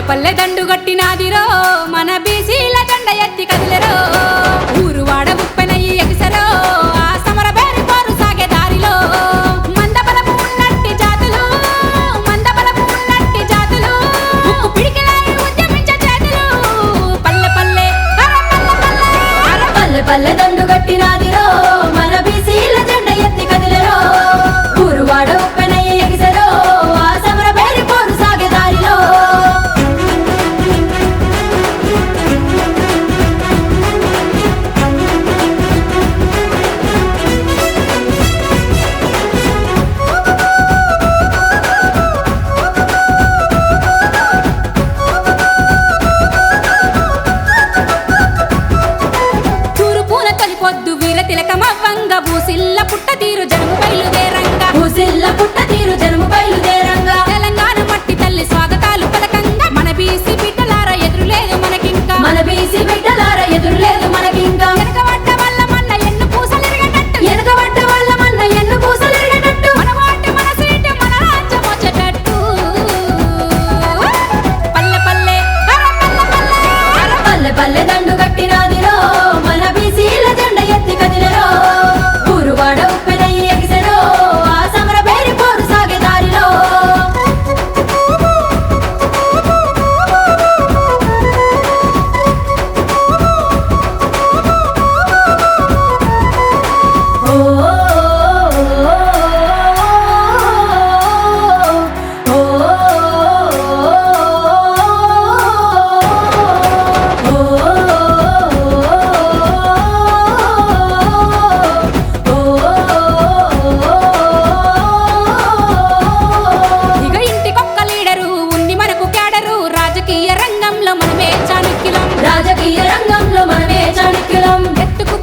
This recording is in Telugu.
పల్లె దండు గట్టినాదిరో మన బీసీల జెండ ఎత్తి కదిలెరో ఊరువాడ ఉప్పెనయ్యి ఎగిసెరో ఆ సమర బేరి పోరు సాగే దారిలో మందబలపు ఉన్నట్టి జాతులు ఉక్కు పిడికిలై ఉద్యమించే చేతులు పల్లె పల్లె పల్లె పల్లె దండు గట్టినాదిరో మన బీసీల జెండ ఎత్తి కదిలెరో ఊరువాడ ఉప్పెనయ్యి ఎగిసెరో ఆ సమర బేరి పోరు సాగే దారిలో తూరుపూల తొలి పొద్దు వీర తిలకమవ్వంగ భూసిల్ల పుట్ట తీరు జనుము బయలుదేరంగా భూసిల్ల పుట్ట తీరు జనుము బయలుదేరంగా తెలంగాణ మట్టి తల్లి స్వాగతాలు పలకంగా మన బీసీ బిడ్డలార ఎదురులేదు మనకింకా మన బీసీ బిడ్డలార ఎదురులేదు మనకింకా వెనకబడ్డ వల్ల మన ఎన్ను పూసలిరగటట్టు వెనకబడ్డ వాళ్ళ మన్న ఎన్ను పూసలిరగటట్టు మన వాటి మన సీటు మన రాజ్యం వచ్చేటట్టు పల్లె పల్లె పల్లె పల్లె దండు గట్టినాదిరో మన బీసీల జెండ ఎత్తి కదిలెరో ఊరువాడ ఉప్పెనయ్యి ఎగిసెరో ఆ సమర బేరి పోరు సాగే దారిలో ఓ ఇక ఇంటికొక్క లీడరు ఉంది మనకు క్యాడరు రాజకీయ రంగంలో మనమే చాణక్యులం రాజకీయ రంగంలో మనమే చాణక్యులం ఎత్తుకు